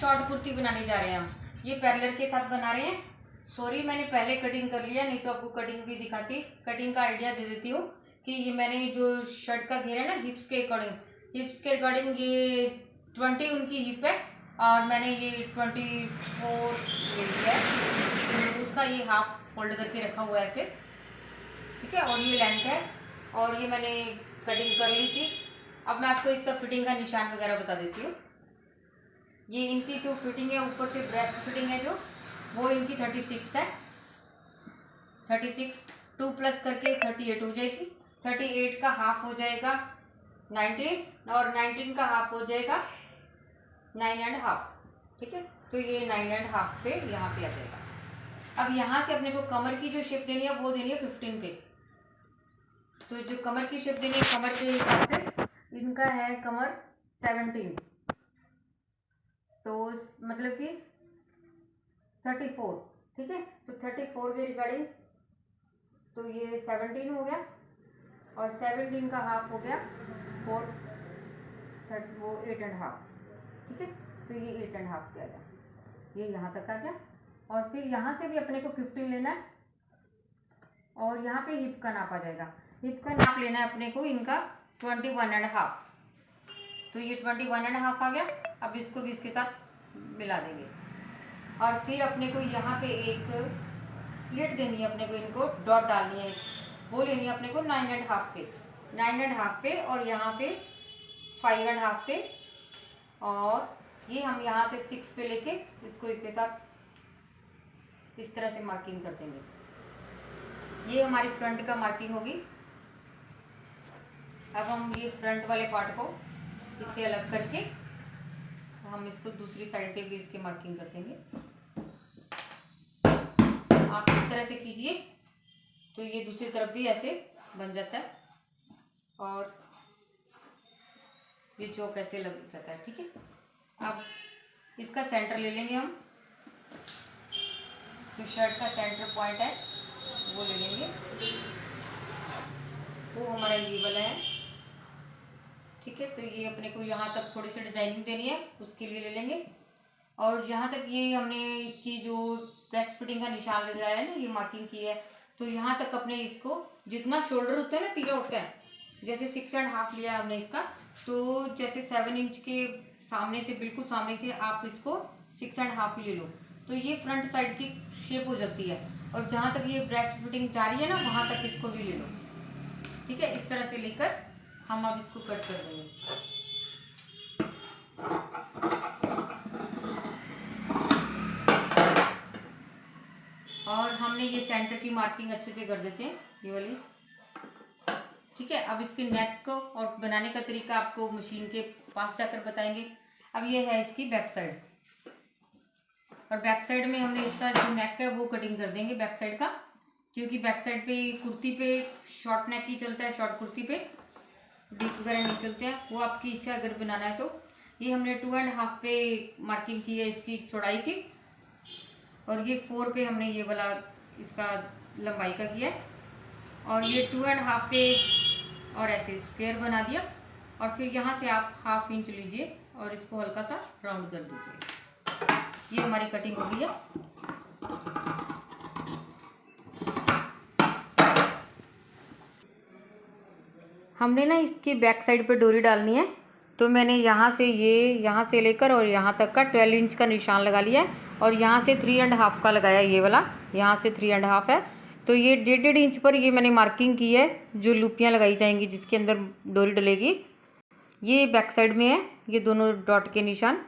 Short kurti बनाने जा रहे हैं हम। ये पैरेलल के साथ बना रहे हैं। सॉरी, मैंने पहले कटिंग कर लिया, नहीं तो आपको कटिंग भी दिखाती। कटिंग का आइडिया दे देती हूँ कि ये मैंने जो शर्ट का घेरा है ना, हिप्स के अकॉर्डिंग ये 20 उनकी हिप है और मैंने ये 24 ले लिया है। तो उसका ये हाफ फोल्ड करके रखा हुआ है ऐसे, ठीक है। और ये लेंथ है और ये मैंने कटिंग कर ली थी। अब मैं आपको इसका फिटिंग का निशान वगैरह बता देती हूँ। ये इनकी जो फिटिंग है, ऊपर से ब्रेस्ट फिटिंग है जो, वो इनकी 36 है। 36 2 प्लस करके 38 हो जाएगी। 38 का हाफ हो जाएगा 19 और 19 का हाफ हो जाएगा 9.5, ठीक है। तो ये 9.5 पे यहाँ पे आ जाएगा। अब यहाँ से अपने को कमर की जो शेप देनी है वो देनी है 15 पे। तो जो कमर की शेप देनी है, कमर के हिसाब से इनका है कमर 17, तो मतलब कि 34, ठीक है। तो 34 के रिगार्डिंग तो ये 17 हो गया और 17 का हाफ हो गया 4, वो 8.5, ठीक है। तो ये 8.5 पे आ गया, ये यहाँ तक आ गया। और फिर यहाँ से भी अपने को 15 लेना है और यहाँ पे हिप का नाप आ जाएगा। हिप का नाप लेना है अपने को इनका 21.5। तो ये 21.5 आ गया। अब इसको भी इसके साथ मिला देंगे और फिर अपने को यहाँ पे एक प्लेट देनी है, अपने को इनको डॉट डालनी है, वो लेनी है अपने को 9.5 पे और यहाँ पे 5.5 पे, और ये हम यहाँ से 6 पे लेके इसको इसके साथ इस तरह से मार्किंग कर देंगे। ये हमारी फ्रंट का मार्किंग होगी। अब हम ये फ्रंट वाले पार्ट को इससे अलग करके हम इसको दूसरी साइड पे भी इसके मार्किंग कर देंगे। आप इस तरह से कीजिए तो ये दूसरी तरफ भी ऐसे बन जाता है और ये चौक ऐसे लग जाता है, ठीक है। अब इसका सेंटर ले लेंगे हम, जो शर्ट का सेंटर पॉइंट है वो ले लेंगे। वो हमारा ये वाला है, ठीक है। तो ये अपने को यहाँ तक थोड़ी सी डिजाइनिंग देनी है, उसके लिए ले लेंगे। और यहाँ तक ये हमने इसकी जो ब्रेस्ट फिटिंग का निशान लगाया है ना, ये मार्किंग की है, तो यहाँ तक अपने इसको जितना शोल्डर होता है ना, तीरा होता है, जैसे 6.5 लिया हमने इसका, तो जैसे 7 इंच के सामने से, बिल्कुल सामने से आप इसको 6.5 ही ले लो, तो ये फ्रंट साइड की शेप हो जाती है। और जहाँ तक ये ब्रेस्ट फिटिंग जा रही है ना, वहाँ तक इसको भी ले लो, ठीक है। इस तरह से लेकर हम अब इसको कट कर देंगे। और हमने ये सेंटर की मार्किंग अच्छे से कर देते हैं, ये वाली, ठीक है। अब इसके नेक को और बनाने का तरीका आपको मशीन के पास जाकर बताएंगे। अब ये है इसकी बैक साइड, और बैक साइड में हमने इसका जो नेक है वो कटिंग कर देंगे बैक साइड का, क्योंकि बैक साइड पे कुर्ती पे शॉर्ट नेक ही चलता है, शॉर्ट कुर्ती पे डीप वगैरह नहीं चलते हैं। वो आपकी इच्छा अगर बनाना है तो। ये हमने 2.5 पे मार्किंग की है इसकी चौड़ाई की, और ये 4 पे हमने ये वाला इसका लंबाई का किया है, और ये 2.5 पे और ऐसे स्क्वायर बना दिया। और फिर यहाँ से आप 1/2 इंच लीजिए और इसको हल्का सा राउंड कर दीजिए। ये हमारी कटिंग हो गई है। हमने ना इसकी बैक साइड पे डोरी डालनी है, तो मैंने यहाँ से लेकर और यहाँ तक का 12 इंच का निशान लगा लिया है, और यहाँ से 3.5 का लगाया, ये वाला यहाँ से 3.5 है। तो ये 1.5 इंच पर ये मैंने मार्किंग की है, जो लूपियाँ लगाई जाएंगी जिसके अंदर डोरी डलेगी। ये बैक साइड में है, ये दोनों डॉट के निशान।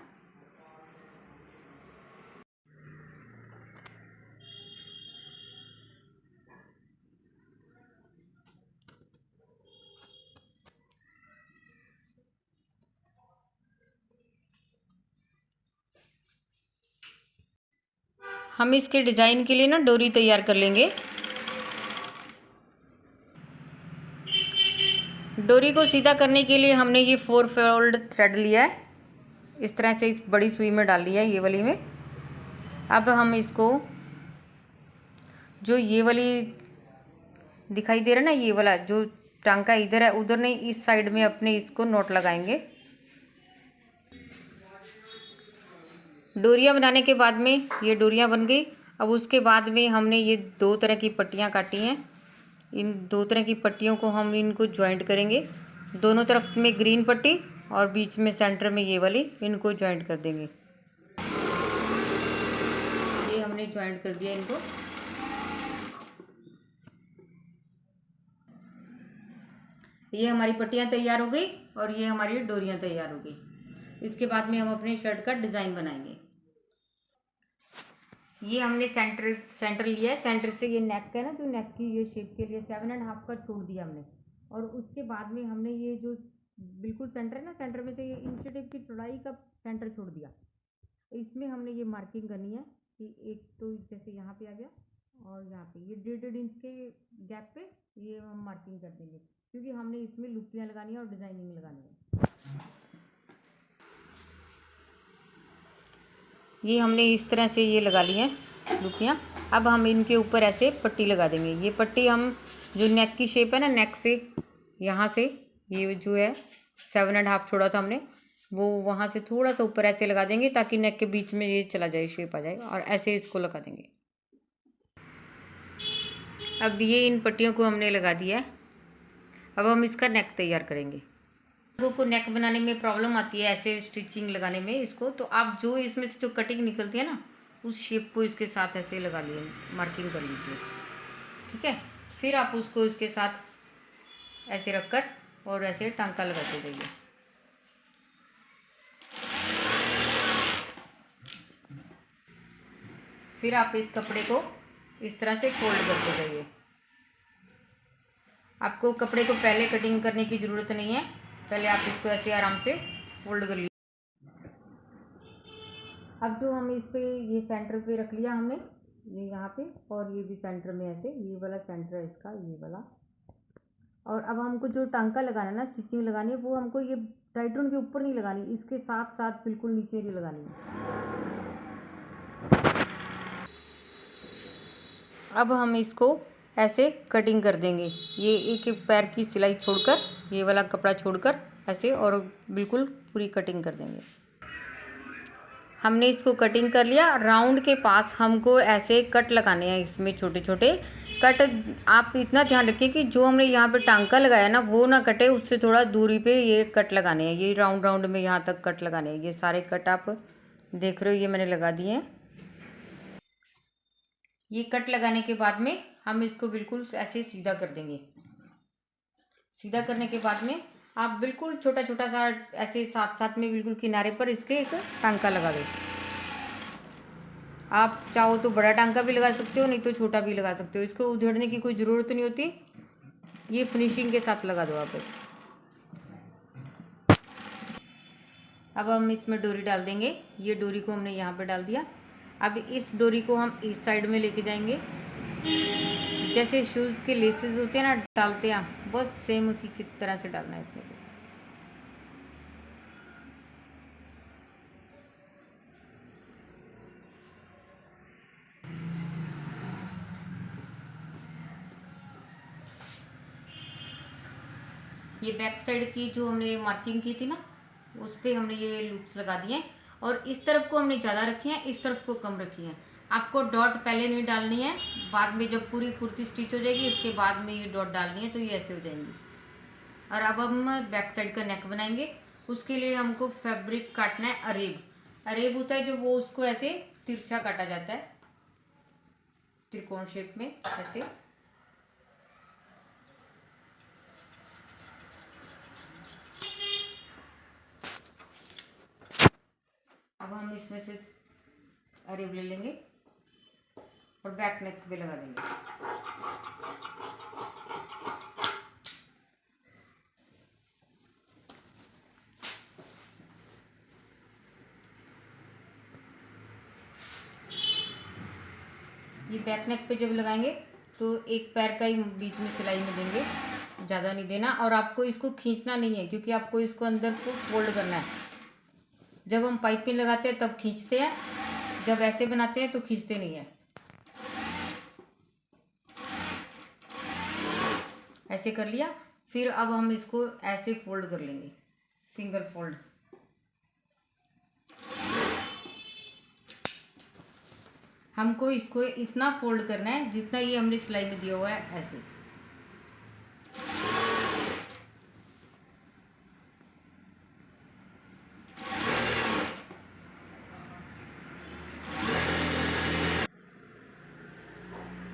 हम इसके डिज़ाइन के लिए ना डोरी तैयार कर लेंगे। डोरी को सीधा करने के लिए हमने ये 4 फोल्ड थ्रेड लिया है, इस तरह से इस बड़ी सुई में डाल लिया है, ये वाली में। अब हम इसको, जो ये वाली दिखाई दे रहा है ना, ये वाला जो टांका इधर है, उधर नहीं, इस साइड में अपने इसको नोट लगाएंगे। डोरियाँ बनाने के बाद में ये डोरियाँ बन गई। अब उसके बाद में हमने ये 2 तरह की पट्टियाँ काटी हैं। इन 2 तरह की पट्टियों को हम इनको जॉइंट करेंगे। दोनों तरफ में ग्रीन पट्टी और बीच में सेंटर में ये वाली, इनको जॉइंट कर देंगे। ये हमने जॉइंट कर दिया इनको। ये हमारी पट्टियाँ तैयार हो गई और ये हमारी डोरियाँ तैयार हो गई। इसके बाद में हम अपने शर्ट का डिज़ाइन बनाएंगे। ये हमने सेंटर लिया है। सेंटर से ये नेक है ना, जो नेक की ये शेप के लिए 7.5 का छोड़ दिया हमने। और उसके बाद में हमने ये जो बिल्कुल सेंटर है ना, सेंटर में से ये इंच टेप की चौड़ाई का सेंटर छोड़ दिया। इसमें हमने ये मार्किंग करनी है कि एक तो जैसे यहाँ पे आ गया और यहाँ पे ये 1.5 इंच के गैप पे ये हम मार्किंग कर देंगे, क्योंकि हमने इसमें लुपियाँ लगानी है और डिज़ाइनिंग लगानी है। ये हमने इस तरह से ये लगा ली हैं लुपियाँ। अब हम इनके ऊपर ऐसे पट्टी लगा देंगे। ये पट्टी हम जो नेक की शेप है ना, नेक से यहाँ से ये जो है 7.5 छोड़ा था हमने, वो वहाँ से थोड़ा सा ऊपर ऐसे लगा देंगे ताकि नेक के बीच में ये चला जाए, शेप आ जाए, और ऐसे इसको लगा देंगे। अब ये इन पट्टियों को हमने लगा दिया है। अब हम इसका नेक तैयार करेंगे। लोगों को नेक बनाने में प्रॉब्लम आती है ऐसे स्टिचिंग लगाने में इसको, तो आप जो इसमें से जो कटिंग निकलती है ना, उस शेप को इसके साथ ऐसे लगा लिए, मार्किंग कर लीजिए, ठीक है। फिर आप उसको इसके साथ ऐसे रखकर और ऐसे टांका लगाते जाइए। फिर आप इस कपड़े को इस तरह से फोल्ड करते जाइए। आपको कपड़े को पहले कटिंग करने की ज़रूरत नहीं है, पहले आप इसको ऐसे आराम से फोल्ड कर लीजिए। अब जो हम इस पे ये सेंटर पे रख लिया हमने, ये यहाँ पे, और ये भी सेंटर में ऐसे, ये वाला सेंटर है इसका, ये वाला। और अब हमको जो टांका लगाना है ना, स्टिचिंग लगानी है, वो हमको ये टाइटून के ऊपर नहीं लगानी, इसके साथ साथ बिल्कुल नीचे नहीं लगानी है। अब हम इसको ऐसे कटिंग कर देंगे। ये एक एक पैर की सिलाई छोड़कर, ये वाला कपड़ा छोड़कर ऐसे, और बिल्कुल पूरी कटिंग कर देंगे। हमने इसको कटिंग कर लिया। राउंड के पास हमको ऐसे कट लगाने हैं, इसमें छोटे छोटे कट। आप इतना ध्यान रखिए कि जो हमने यहाँ पे टांका लगाया ना, वो ना कटे, उससे थोड़ा दूरी पे ये कट लगाने हैं। ये राउंड राउंड में यहाँ तक कट लगाने हैं। ये सारे कट आप देख रहे हो, ये मैंने लगा दिए हैं। ये कट लगाने के बाद में हम इसको बिल्कुल ऐसे सीधा कर देंगे। सीधा करने के बाद में आप बिल्कुल छोटा छोटा सा ऐसे साथ साथ में बिल्कुल किनारे पर इसके एक टांका लगा दो। आप चाहो तो बड़ा टांका भी लगा सकते हो, नहीं तो छोटा भी लगा सकते हो। इसको उधेड़ने की कोई ज़रूरत नहीं होती, ये फिनिशिंग के साथ लगा दो आप। अब हम इसमें डोरी डाल देंगे। ये डोरी को हमने यहाँ पे डाल दिया। अब इस डोरी को हम इस साइड में लेके जाएंगे, जैसे शूज़ के लेसेस होते हैं ना, डालते हैं, बस सेम उसी की तरह से डालना है इसमें। ये बैक साइड की जो हमने मार्किंग की थी ना, उस पर हमने ये लूप्स लगा दिए हैं। और इस तरफ को हमने ज़्यादा रखी हैं, इस तरफ को कम रखी हैं। आपको डॉट पहले नहीं डालनी है, बाद में जब पूरी कुर्ती स्टिच हो जाएगी उसके बाद में ये डॉट डालनी है, तो ये ऐसे हो जाएंगी। और अब हम बैक साइड का नेक बनाएंगे। उसके लिए हमको फैब्रिक काटना है अरेब। अरेब होता है जो, वो उसको ऐसे तिरछा काटा जाता है, त्रिकोण शेप में ऐसे। अब हम इसमें से अरेब ले लेंगे और बैक नेक पे लगा देंगे। ये बैक नेक पे जब लगाएंगे तो एक पैर का ही बीच में सिलाई में देंगे, ज़्यादा नहीं देना। और आपको इसको खींचना नहीं है, क्योंकि आपको इसको अंदर को फोल्ड करना है। जब हम पाइपिंग लगाते हैं तब खींचते हैं, जब ऐसे बनाते हैं तो खींचते नहीं है। ऐसे कर लिया। फिर अब हम इसको ऐसे फोल्ड कर लेंगे, सिंगल फोल्ड। हमको इसको इतना फोल्ड करना है जितना ये हमने सिलाई में दिया हुआ है, ऐसे।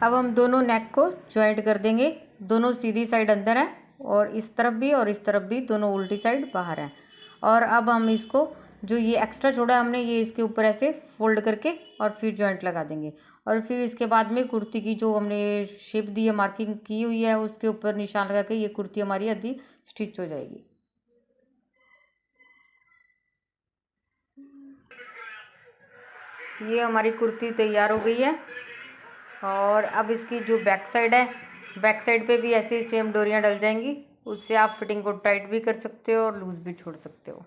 अब हम दोनों नेक को ज्वाइंट कर देंगे। दोनों सीधी साइड अंदर है और इस तरफ भी दोनों उल्टी साइड बाहर है। और अब हम इसको जो ये एक्स्ट्रा छोड़ा है हमने, ये इसके ऊपर ऐसे फोल्ड करके और फिर जॉइंट लगा देंगे। और फिर इसके बाद में कुर्ती की जो हमने शेप दी है, मार्किंग की हुई है, उसके ऊपर निशान लगा के ये कुर्ती हमारी आधी स्टिच हो जाएगी। ये हमारी कुर्ती तैयार हो गई है। और अब इसकी जो बैक साइड है, बैक साइड पे भी ऐसे ही सेम डोरियां डल जाएंगी। उससे आप फिटिंग को टाइट भी कर सकते हो और लूज़ भी छोड़ सकते हो।